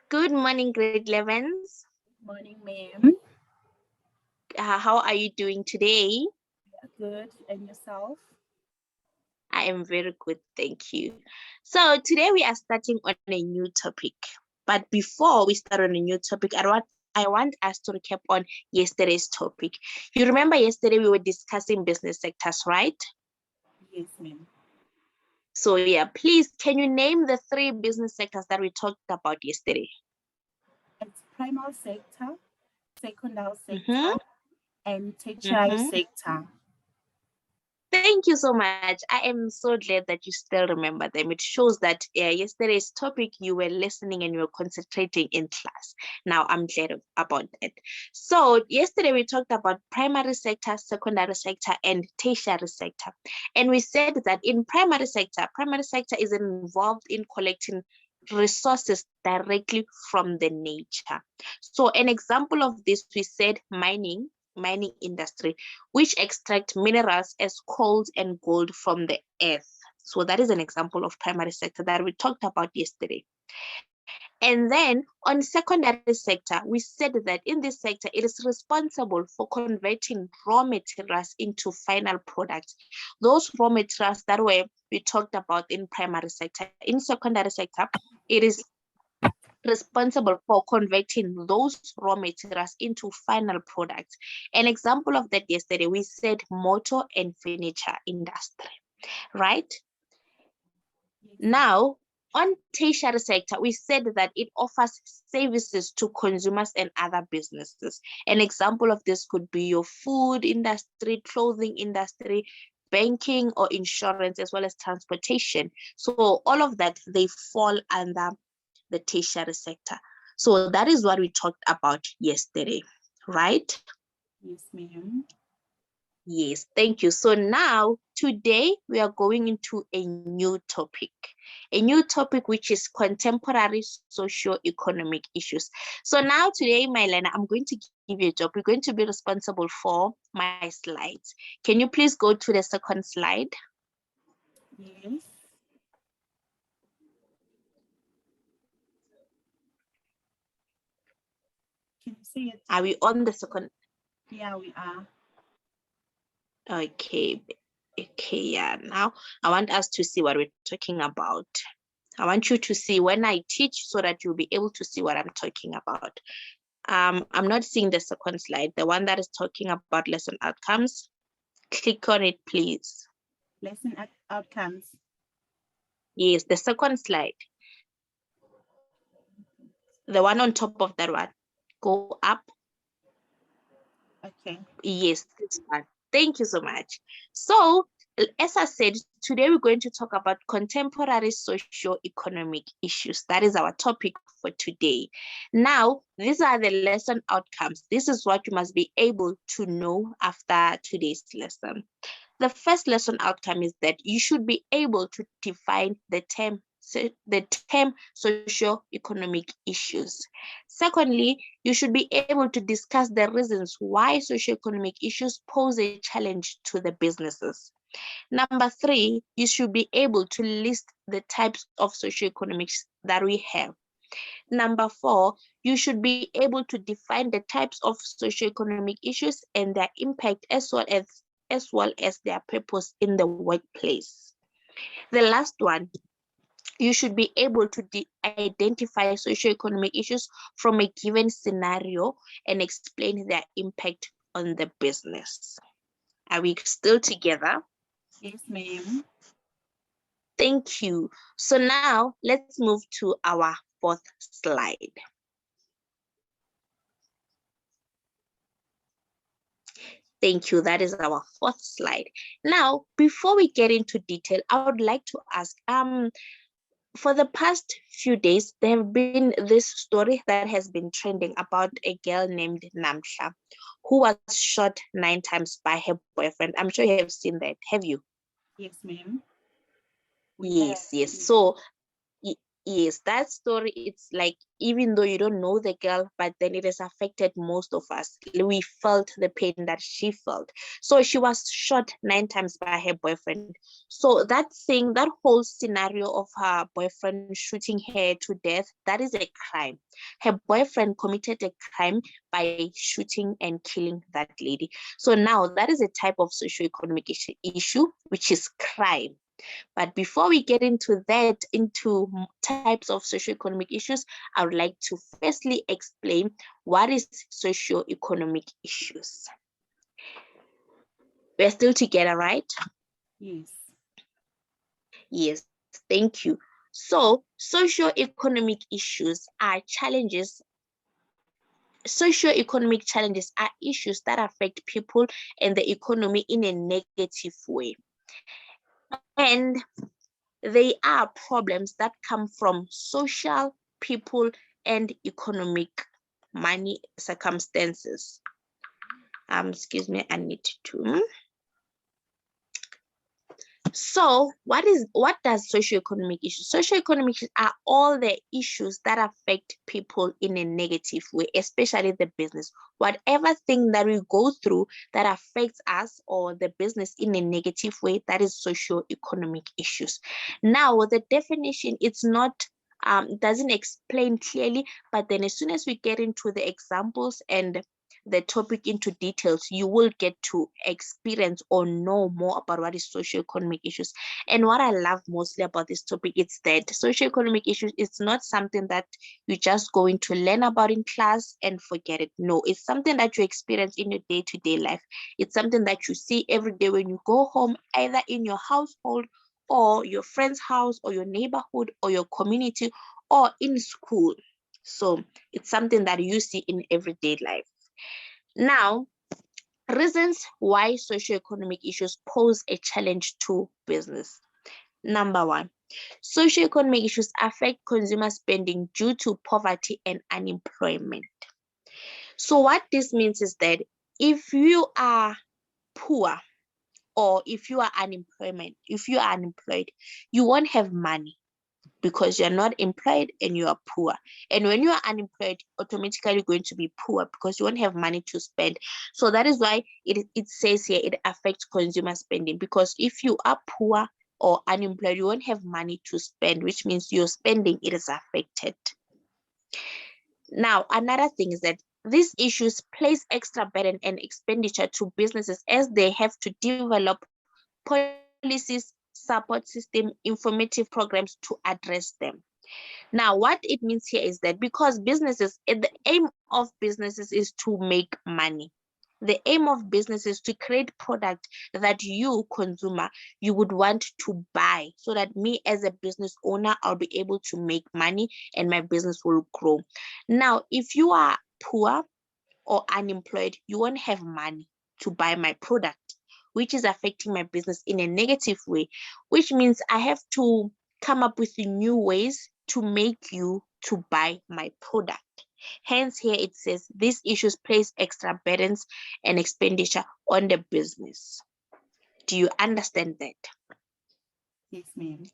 Good morning, grade 11s. Morning, ma'am. How are you doing today? Good. And yourself? I am very good, thank you. So today we are starting on a new topic. But before we start on a new topic, I want us to recap on yesterday's topic. You remember yesterday we were discussing business sectors, right? Yes, ma'am. So yeah, please, can you name the 3 business sectors that we talked about yesterday? It's primary sector, secondary sector, Mm-hmm. and tertiary sector. Thank you so much. I am so glad that you still remember them. It shows that yesterday's topic you were listening and you were concentrating in class. Now I'm glad about that. So yesterday we talked about primary sector, secondary sector, and tertiary sector. And we said that in primary sector is involved in collecting resources directly from the nature. So an example of this, we said mining industry, which extract minerals as coal and gold from the earth. So that is an example of primary sector that we talked about yesterday. And then on secondary sector, we said that in this sector, it is responsible for converting raw materials into final products. Those raw materials that we talked about in primary sector. In secondary sector, it is responsible for converting those raw materials into final products. An example of that yesterday, we said motor and furniture industry, right? Now, on tertiary sector, we said that it offers services to consumers and other businesses. An example of this could be your food industry, clothing industry, banking or insurance, as well as transportation. So all of that, they fall under the tertiary sector. So that is what we talked about yesterday, right? Yes, ma'am. Yes, thank you. So now, today, we are going into a new topic which is contemporary socio-economic issues. So now today, Mylena, I'm going to give you a job. We're going to be responsible for my slides. Can you please go to the second slide? Yes. Can you see it? Are we on the second? Yeah, we are. Okay, yeah. Now I want us to see what we're talking about. I want you to see when I teach so that you'll be able to see what I'm talking about. I'm not seeing the second slide, the one that is talking about lesson outcomes. Click on it, please. Lesson outcomes. Yes, the second slide. The one on top of that one. Go up. Okay. Yes, this one. Thank you so much. So, as I said, today we're going to talk about contemporary socio-economic issues. That is our topic for today. Now, these are the lesson outcomes. This is what you must be able to know after today's lesson. The first lesson outcome is that you should be able to define the term socio-economic issues. Secondly, you should be able to discuss the reasons why socio-economic issues pose a challenge to the businesses. Number 3, you should be able to list the types of socio-economics that we have. Number 4, you should be able to define the types of socio-economic issues and their impact as well as their purpose in the workplace. The last one, you should be able to identify socioeconomic issues from a given scenario and explain their impact on the business. Are we still together? Yes, ma'am. Thank you. So now let's move to our fourth slide. Thank you. That is our fourth slide. Now, before we get into detail, I would like to ask, for the past few days, there have been this story that has been trending about a girl named Namsha, who was shot 9 times by her boyfriend. I'm sure you have seen that. Have you? Yes, ma'am. Yes. So Yes, that story, it's like, even though you don't know the girl, but then it has affected most of us. We felt the pain that she felt. So she was shot 9 times by her boyfriend. So that thing, that whole scenario of her boyfriend shooting her to death, that is a crime. Her boyfriend committed a crime by shooting and killing that lady. So now that is a type of socioeconomic issue, which is crime. But before we get into that, into types of socioeconomic issues, I would like to firstly explain what is socioeconomic issues. We're still together, right? Yes. Yes, thank you. So socioeconomic issues are challenges. Socioeconomic challenges are issues that affect people and the economy in a negative way. And they are problems that come from social, people, and economic money circumstances. Excuse me, I need to. So what does socioeconomic issues? Socioeconomic issues are all the issues that affect people in a negative way, especially the business. Whatever thing that we go through that affects us or the business in a negative way, that is socioeconomic issues. Now, the definition, it's not doesn't explain clearly, but then as soon as we get into the examples and the topic into details, you will get to experience or know more about what is socioeconomic issues. And what I love mostly about this topic is that socioeconomic issues is not something that you're just going to learn about in class and forget it. No, it's something that you experience in your day-to-day life. It's something that you see every day when you go home, either in your household or your friend's house or your neighborhood or your community or in school. So it's something that you see in everyday life. Now, reasons why socioeconomic issues pose a challenge to business. Number one, socioeconomic issues affect consumer spending due to poverty and unemployment. So what this means is that if you are poor or if you are unemployed, you won't have money because you're not employed and you are poor. And when you are unemployed, automatically you're going to be poor because you won't have money to spend. So that is why it says here it affects consumer spending, because if you are poor or unemployed, you won't have money to spend, which means your spending, it is affected. Now, another thing is that these issues place extra burden and expenditure to businesses as they have to develop policies, support system, informative programs to address them. Now, what it means here is that because the aim of businesses is to make money. The aim of business is to create product that you, consumer, you would want to buy, so that me as a business owner, I'll be able to make money and my business will grow. Now, if you are poor or unemployed, you won't have money to buy my product, which is affecting my business in a negative way, which means I have to come up with new ways to make you to buy my product. Hence, here it says these issues place extra burdens and expenditure on the business. Do you understand that? Yes, ma'am.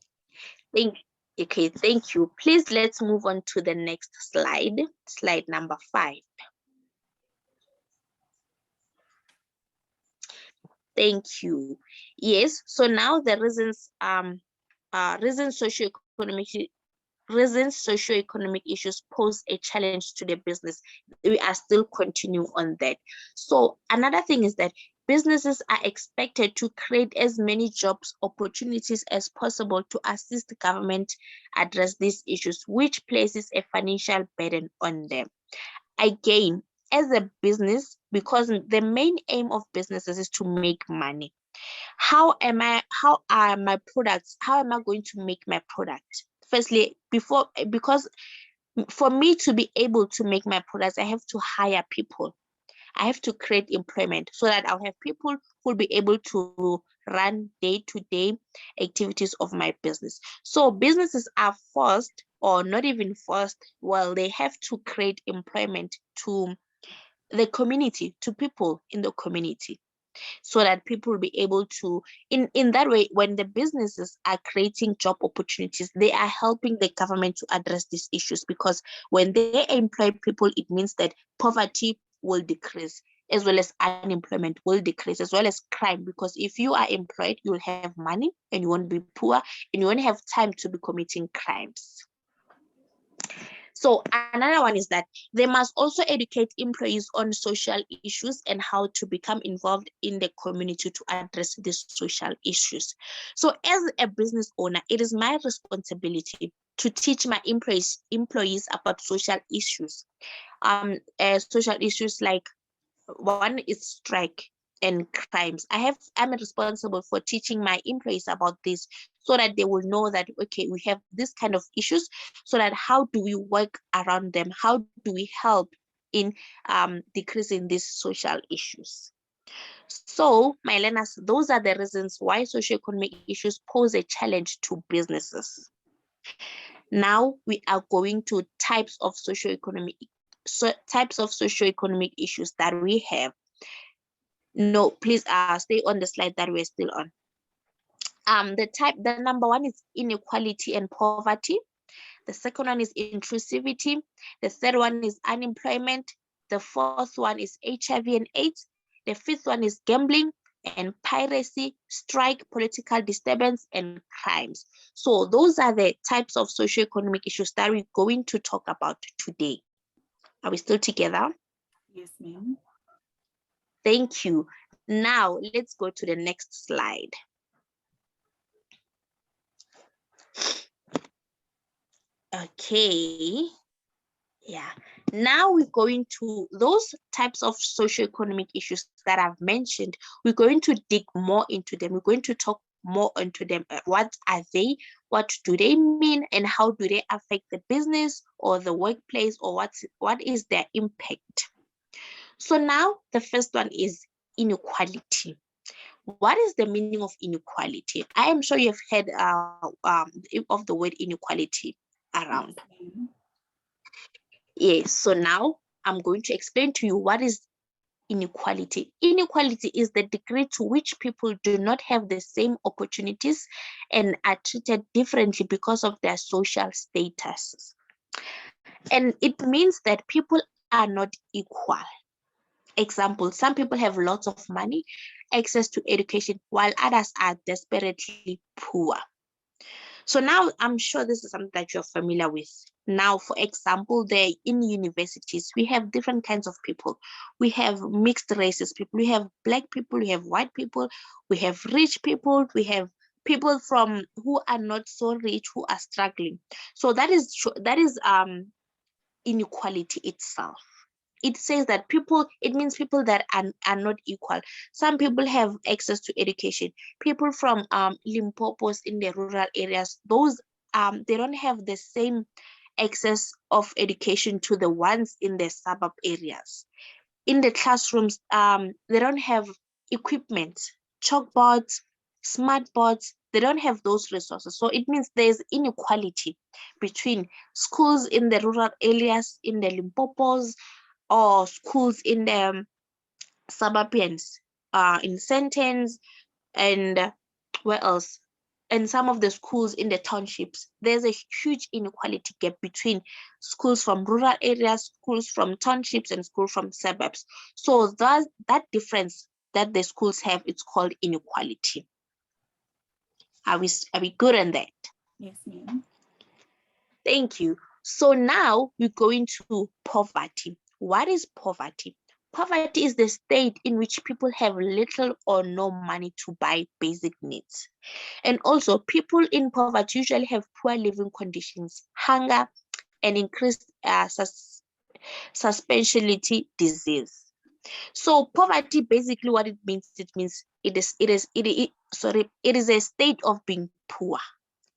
Okay, thank you. Please let's move on to the next slide, slide number 5. Thank you. Yes, so now the reasons socioeconomic issues pose a challenge to the business. We are still continuing on that. So another thing is that businesses are expected to create as many jobs opportunities as possible to assist the government address these issues, which places a financial burden on them. Again, as a business, because the main aim of businesses is to make money. How am I going to make my product? Firstly, because for me to be able to make my products, I have to hire people. I have to create employment so that I'll have people who will be able to run day-to-day activities of my business. So businesses are forced, or not even forced, well, they have to create employment to the community, to people in the community. so that people will be able to, in that way, when the businesses are creating job opportunities, they are helping the government to address these issues, because when they employ people, it means that poverty will decrease, as well as unemployment will decrease, as well as crime, because if you are employed, you will have money and you won't be poor, and you won't have time to be committing crimes. So another one is that they must also educate employees on social issues and how to become involved in the community to address these social issues. So as a business owner, it is my responsibility to teach my employees about social issues. Social issues like, one is strike and crimes. I'm responsible for teaching my employees about this, so that they will know that, okay, we have this kind of issues, so that how do we work around them? How do we help in decreasing these social issues? So, my learners, those are the reasons why socioeconomic issues pose a challenge to businesses. Now we are going to types of socioeconomic issues that we have. No, please stay on the slide that we're still on. The number one is inequality and poverty. The second one is intrusivity. The third one is unemployment. The fourth one is HIV and AIDS. The fifth one is gambling and piracy, strike, political disturbance, and crimes. So those are the types of socioeconomic issues that we're going to talk about today. Are we still together? Yes, ma'am. Thank you. Now let's go to the next slide. Okay. Yeah. Now we're going to those types of socioeconomic issues that I've mentioned. We're going to dig more into them. We're going to talk more into them. What are they? What do they mean? And how do they affect the business or the workplace, or what is their impact? So now the first one is inequality. What is the meaning of inequality? I am sure you've heard of the word inequality around. Yes, Yes, so now I'm going to explain to you what is inequality. Inequality is the degree to which people do not have the same opportunities and are treated differently because of their social status. And it means that people are not equal. Example, some people have lots of money, access to education, while others are desperately poor. So now I'm sure this is something that you're familiar with. Now, for example, there in universities, we have different kinds of people. We have mixed races people, we have Black people, we have white people, we have rich people, we have people from who are not so rich, who are struggling. So that is inequality itself. It says that it means people that are not equal. Some people have access to education. People from Limpopo's in the rural areas, those they don't have the same access of education to the ones in the suburb areas. In the classrooms, they don't have equipment, chalkboards, smart boards. They don't have those resources. So it means there's inequality between schools in the rural areas, in the Limpopos, or schools in the suburbians, in Sentence, and where else? And some of the schools in the townships, there's a huge inequality gap between schools from rural areas, schools from townships, and schools from suburbs. So that difference that the schools have, it's called inequality. Are we good on that? Yes, ma'am. Thank you. So now we're going to poverty. What is poverty? Poverty is the state in which people have little or no money to buy basic needs. And also, people in poverty usually have poor living conditions, hunger, and increased suspensionality disease. So poverty, basically what it means it is a state of being poor.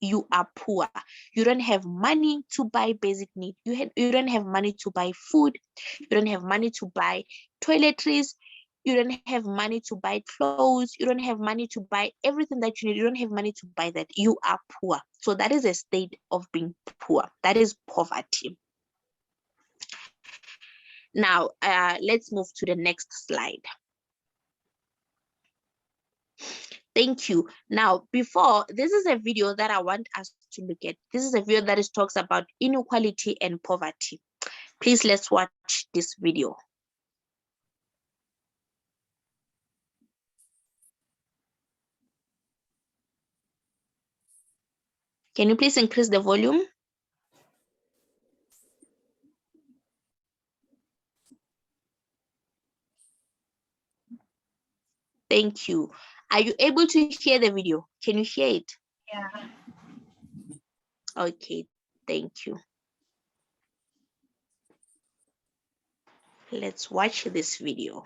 You are poor. You don't have money to buy basic needs. You don't have money to buy food. You don't have money to buy toiletries. You don't have money to buy clothes. You don't have money to buy everything that you need. You don't have money to buy that. You are poor. So that is a state of being poor. That is poverty. Now, let's move to the next slide. Thank you. Now, before, this is a video that I want us to look at. This is a video that is talks about inequality and poverty. Please, let's watch this video. Can you please increase the volume? Thank you. Are you able to hear the video? Can you hear it? Yeah. Okay, thank you. Let's watch this video.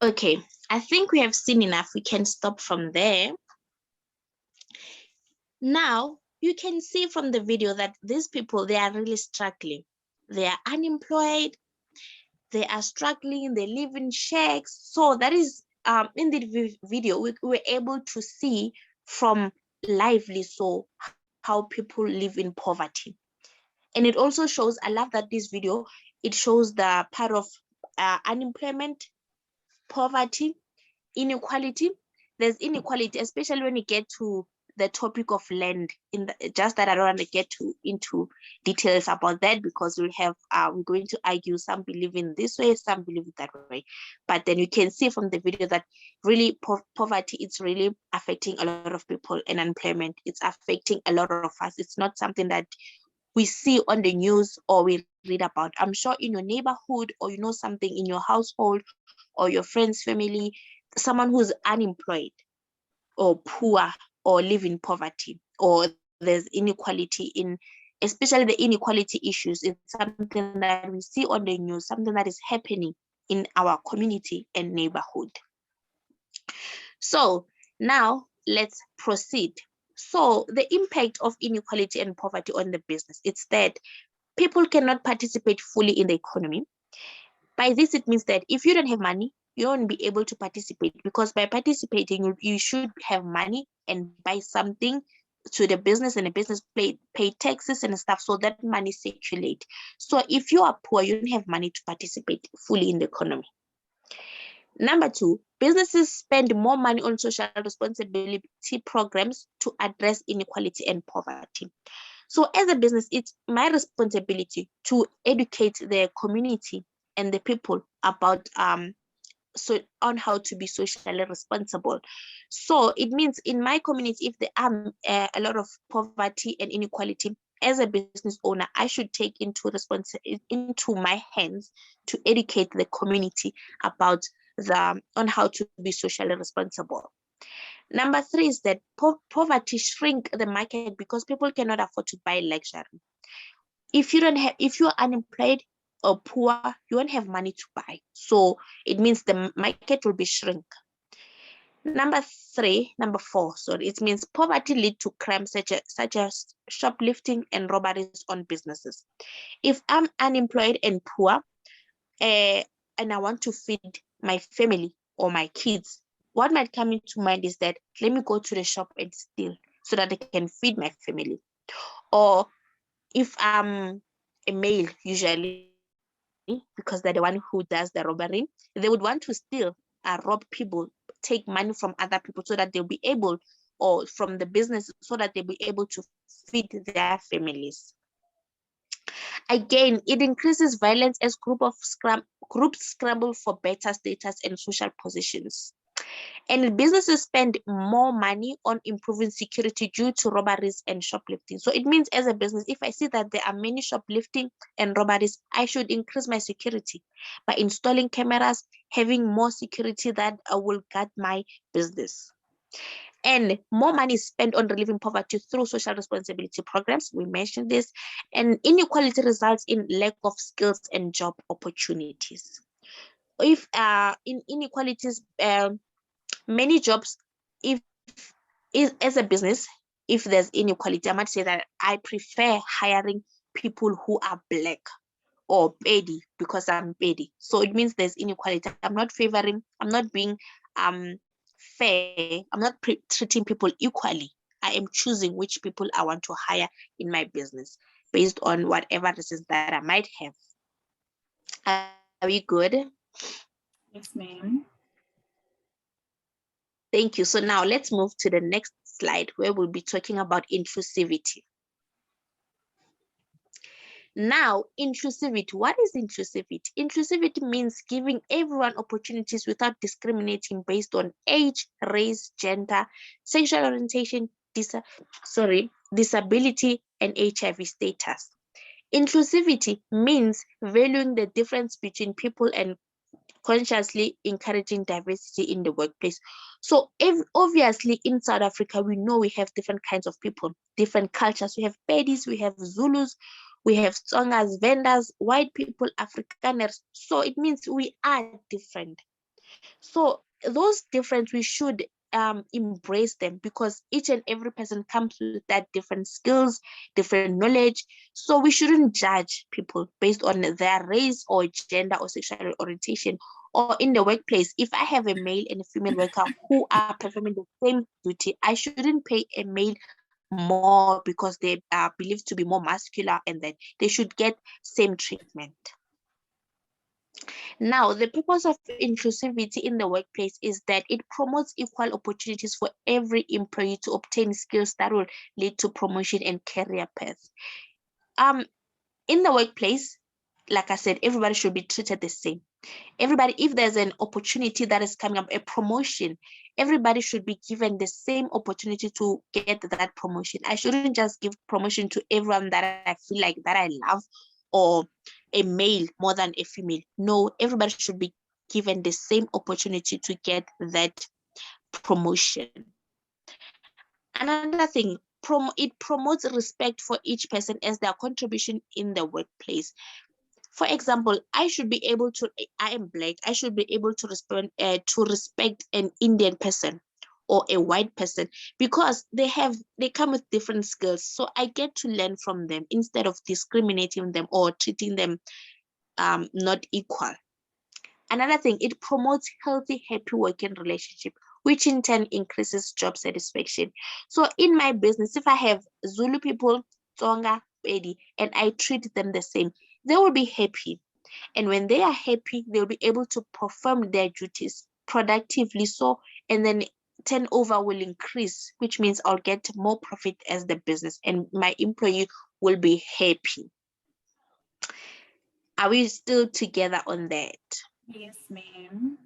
Okay, I think we have seen enough. We can stop from there. Now, you can see from the video that these people, they are really struggling. They are unemployed, they are struggling, they live in shacks. So that is, in the video, we were able to see from lively, so how people live in poverty. And it also shows, I love that this video, it shows the part of unemployment, poverty, inequality. There's inequality, especially when you get to the topic of land. Just that I don't want to get into details about that, because we're going to argue. Some believe in this way, some believe that way. But then you can see from the video that really poverty is really affecting a lot of people, and unemployment, it's affecting a lot of us. It's not something that we see on the news or we read about. I'm sure in your neighborhood, or something in your household or your friend's family, someone who's unemployed or poor or live in poverty, or there's inequality especially the inequality issues. It's something that we see on the news, something that is happening in our community and neighborhood. So now let's proceed. So the impact of inequality and poverty on the business, it's that people cannot participate fully in the economy. By this, it means that if you don't have money, you won't be able to participate, because by participating, you should have money and buy something to the business, and the business pay taxes and stuff, so that money circulate. So if you are poor, you don't have money to participate fully in the economy. Number two, businesses spend more money on social responsibility programs to address inequality and poverty. So as a business, it's my responsibility to educate the community and the people about on how to be socially responsible. So it means in my community, if there are a lot of poverty and inequality, as a business owner, I should take into my hands to educate the community about on how to be socially responsible. Number three is that poverty shrink the market, because people cannot afford to buy luxury. If you're unemployed or poor, you won't have money to buy. So it means the market will be shrink. Number four, it means poverty lead to crime such as shoplifting and robberies on businesses. If I'm unemployed and poor, and I want to feed my family or my kids, what might come into mind is that let me go to the shop and steal so that I can feed my family. Or if I'm a male, usually, because they're the one who does the robbery, they would want to steal, rob people, take money from other people so that they'll be able, or from the business, so that they'll be able to feed their families. Again, it increases violence as groups scramble for better status and social positions. And businesses spend more money on improving security due to robberies and shoplifting. So it means as a business, if I see that there are many shoplifting and robberies, I should increase my security by installing cameras, having more security that will guard my business. And more money is spent on relieving poverty through social responsibility programs. We mentioned this. And inequality results in lack of skills and job opportunities. If in inequalities, many jobs, as a business, if there's inequality, I might say that I prefer hiring people who are Black or petty, because I'm petty. So it means there's inequality. I'm not being fair. I'm not treating people equally. I am choosing which people I want to hire in my business based on whatever reasons that I might have. Are we good? Yes, ma'am. Thank you. So now let's move to the next slide, where we'll be talking about inclusivity. Now, inclusivity. What is inclusivity? Inclusivity means giving everyone opportunities without discriminating based on age, race, gender, sexual orientation, disability, and HIV status. Inclusivity means valuing the difference between people and consciously encouraging diversity in the workplace. So obviously in South Africa, we know we have different kinds of people, different cultures. We have Pedis, we have Zulus, we have Tsongas, vendors, white people, Afrikaners. So it means we are different. So those different, we should embrace them, because each and every person comes with that different skills, different knowledge. So we shouldn't judge people based on their race or gender or sexual orientation. Or in the workplace, if I have a male and a female worker who are performing the same duty, I shouldn't pay a male more because they are believed to be more muscular, and that they should get same treatment. Now, the purpose of inclusivity in the workplace is that it promotes equal opportunities for every employee to obtain skills that will lead to promotion and career paths. In the workplace, like I said, everybody should be treated the same. Everybody, if there's an opportunity that is coming up, a promotion, everybody should be given the same opportunity to get that promotion. I shouldn't just give promotion to everyone that I feel like that I love, or a male more than a female. No, everybody should be given the same opportunity to get that promotion. Another thing, it promotes respect for each person as their contribution in the workplace. For example, I should be able to, I am black, I should be able to respect an Indian person or a white person, because they come with different skills. So I get to learn from them instead of discriminating them or treating them not equal. Another thing, it promotes healthy, happy working relationship, which in turn increases job satisfaction. So in my business, if I have Zulu people, Tsonga, Pedi, and I treat them the same, they will be happy. And when they are happy, they'll be able to perform their duties productively. So, and then turnover will increase, which means I'll get more profit as the business, and my employee will be happy. Are we still together on that? Yes, ma'am.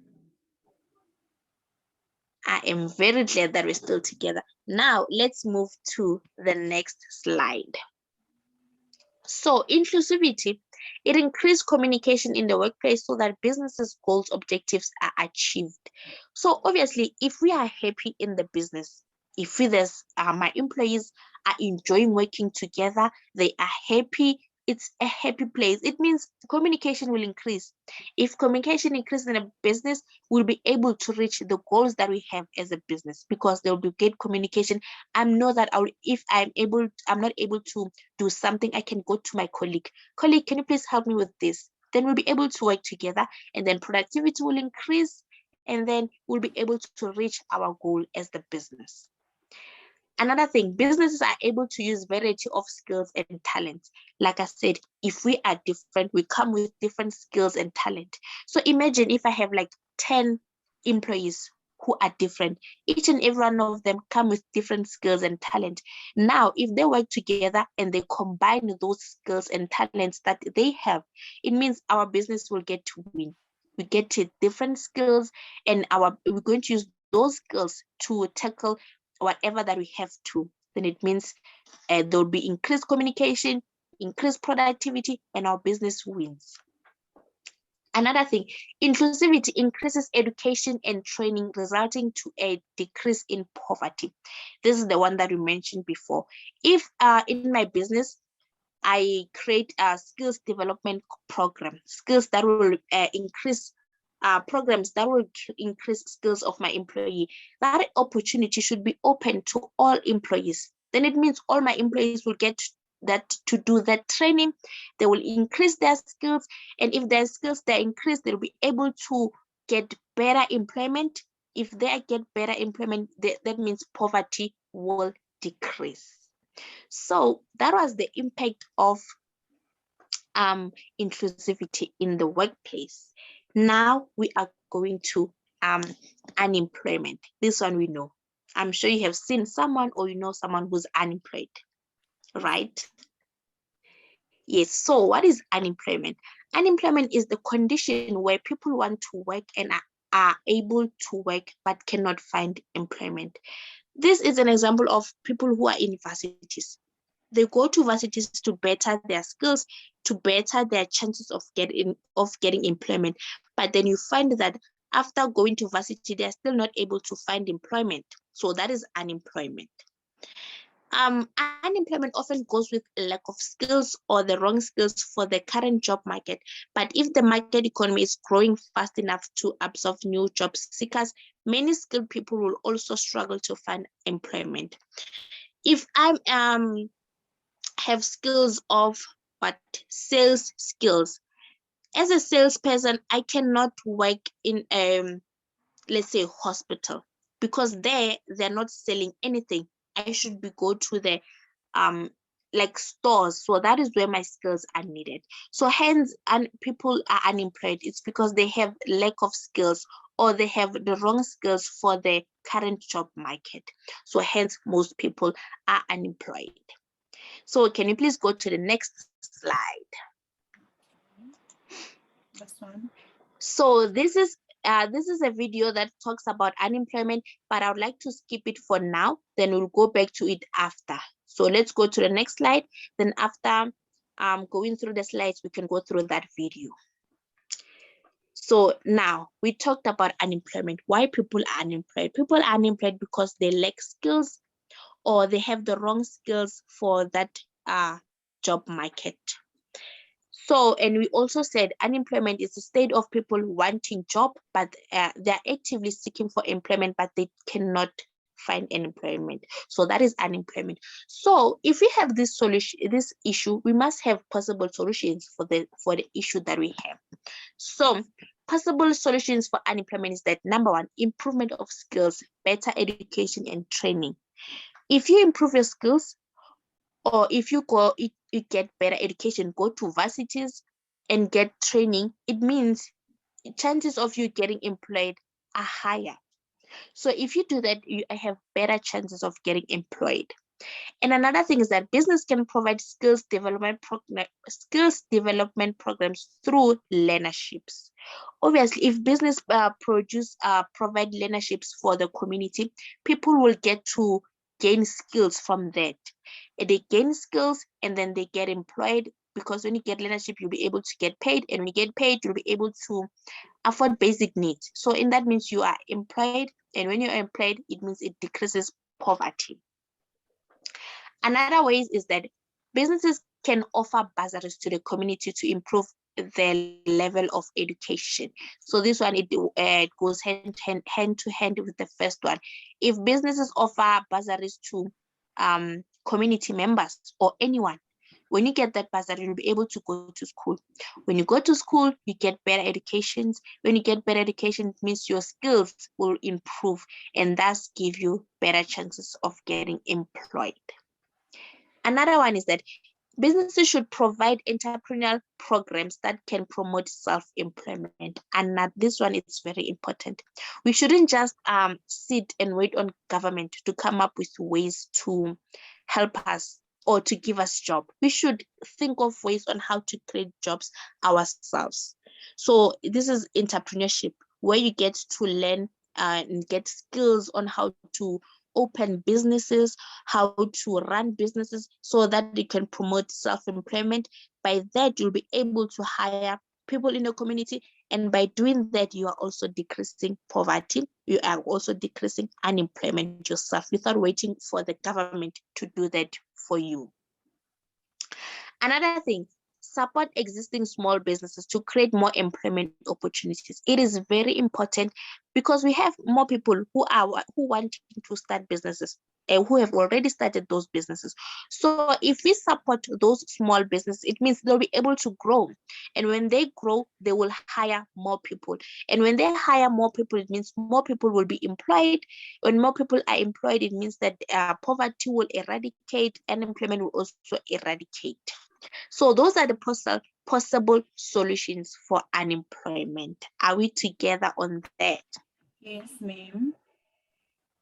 I am very glad that we're still together. Now, let's move to the next slide. So, inclusivity, it increases communication in the workplace so that businesses' goals, objectives are achieved. So, obviously, if we are happy in the business, if my employees are enjoying working together, they are happy, it's a happy place. It means communication will increase. If communication increases in a business, we'll be able to reach the goals that we have as a business, because there will be good communication. I know that if I'm not able to do something, I can go to my colleague. Colleague, can you please help me with this? Then we'll be able to work together, and then productivity will increase, and then we'll be able to reach our goal as the business. Another thing, businesses are able to use variety of skills and talents. Like I said, if we are different, we come with different skills and talent. So imagine if I have like 10 employees who are different. Each and every one of them come with different skills and talent. Now, if they work together and they combine those skills and talents that they have, it means our business will get to win. We get to different skills, and we're going to use those skills to tackle whatever that we have to. Then it means there will be increased communication, increased productivity, and our business wins. Another thing, inclusivity increases education and training, resulting to a decrease in poverty. This is the one that we mentioned before. If in my business, I create a skills development program, skills that will increase programs that will increase skills of my employee, that opportunity should be open to all employees. Then it means all my employees will get that to do that training. They will increase their skills, and if their skills they increase, they'll be able to get better employment. If they get better employment, that means poverty will decrease. So that was the impact of inclusivity in the workplace. Now we are going to unemployment. This one we know. I'm sure you have seen someone, or you know someone who's unemployed, right? Yes, so what is unemployment? Unemployment is the condition where people want to work and are able to work but cannot find employment. This is an example of people who are in universities. They go to universities to better their skills, to better their chances of getting employment. but then you find that after going to varsity, they're still not able to find employment. So that is unemployment. Unemployment often goes with lack of skills or the wrong skills for the current job market. But if the market economy is growing fast enough to absorb new job seekers, many skilled people will also struggle to find employment. If I have skills of what sales skills, as a salesperson, I cannot work in let's say hospital, because they're not selling anything. I should be go to the like stores. So that is where my skills are needed. So hence, and people are unemployed, it's because they have lack of skills or they have the wrong skills for the current job market. So hence most people are unemployed. So can you please go to the next slide? This one. So this is a video that talks about unemployment, but I would like to skip it for now. Then we'll go back to it after. So let's go to the next slide. Then after going through the slides, we can go through that video. So now we talked about unemployment. Why people are unemployed? People are unemployed because they lack skills or they have the wrong skills for that job market. So, and we also said unemployment is a state of people wanting job, but they're actively seeking for employment, but they cannot find an employment. So that is unemployment. So if we have this solution, this issue, we must have possible solutions for the issue that we have. So possible solutions for unemployment is that number one, improvement of skills, better education and training. If you improve your skills, or if you get better education, go to varsities and get training, it means chances of you getting employed are higher. So if you do that, you have better chances of getting employed. And another thing is that business can provide skills development programs through learnerships. Obviously, if business provide learnerships for the community, people will get to gain skills from that. And they gain skills and then they get employed, because when you get leadership, you'll be able to get paid. And when you get paid, you'll be able to afford basic needs. So in that means you are employed. And when you're employed, it means it decreases poverty. Another ways is that businesses can offer bursaries to the community to improve their level of education. So this one, it goes hand to hand with the first one. If businesses offer bursaries to community members or anyone, when you get that bursary, you'll be able to go to school. When you go to school, you get better educations. When you get better education, it means your skills will improve and thus give you better chances of getting employed. Another one is that businesses should provide entrepreneurial programs that can promote self-employment. And that this one is very important. We shouldn't just sit and wait on government to come up with ways to help us or to give us job. We should think of ways on how to create jobs ourselves. So this is entrepreneurship, where you get to learn and get skills on how to open businesses, how to run businesses, so that they can promote self-employment. By that, you'll be able to hire people in the community. And by doing that, you are also decreasing poverty. You are also decreasing unemployment yourself without waiting for the government to do that for you. Another thing, support existing small businesses to create more employment opportunities. It is very important, because we have more people who want to start businesses and who have already started those businesses. So if we support those small businesses, it means they'll be able to grow. And when they grow, they will hire more people. And when they hire more people, it means more people will be employed. When more people are employed, it means that poverty will eradicate, unemployment will also eradicate. So those are the possible solutions for unemployment. Are we together on that? Yes, ma'am.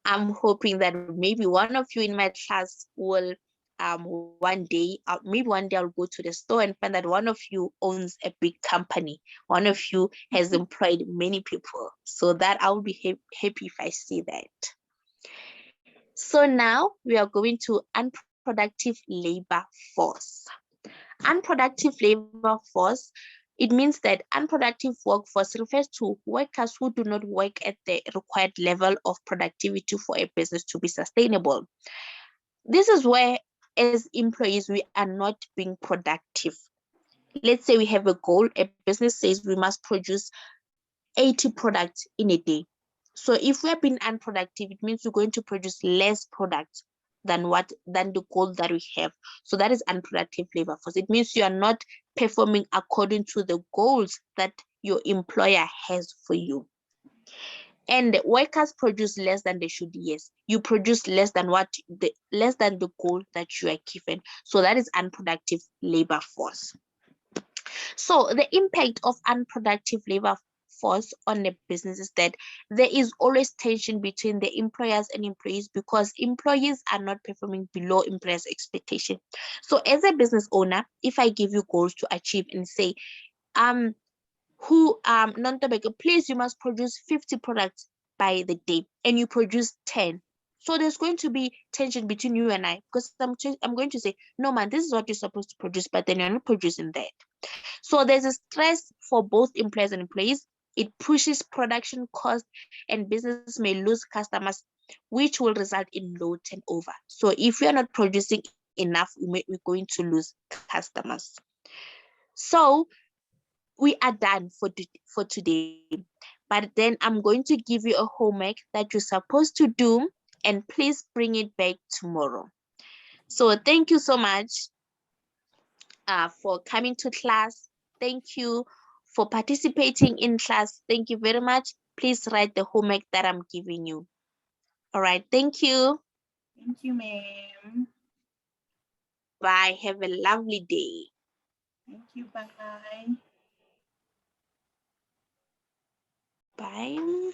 I'm hoping that maybe one of you in my class will maybe one day I'll go to the store and find that one of you owns a big company. One of you has employed many people. So that I will be happy if I see that. So now we are going to unproductive labor force. Unproductive labor force It means that unproductive workforce refers to workers who do not work at the required level of productivity for a business to be sustainable. This is where, as employees, we are not being productive. Let's say we have a goal, a business says we must produce 80 products in a day. So if we're being unproductive, it means we're going to produce less products than the goal that we have. So that is unproductive labor force. It means you are not performing according to the goals that your employer has for you. And workers produce less than they should. Yes, you produce less than the goal that you are given. So that is unproductive labor force. So the impact of unproductive labor force on the business is that there is always tension between the employers and employees because employees are not performing below employers' expectation. So as a business owner, if I give you goals to achieve and say, non-tobacco, please, you must produce 50 products by the day, and you produce 10. So there's going to be tension between you and I because I'm going to say, no, man, this is what you're supposed to produce, but then you're not producing that. So there's a stress for both employers and employees. It pushes production costs and business may lose customers, which will result in low turnover. So if we are not producing enough, we're going to lose customers. So we are done for today. But then I'm going to give you a homework that you're supposed to do, and please bring it back tomorrow. So thank you so much for coming to class. Thank you for participating in class. Thank you very much. Please write the homework that I'm giving you. All right, thank you. Thank you, ma'am. Bye. Have a lovely day. Thank you. Bye. Bye.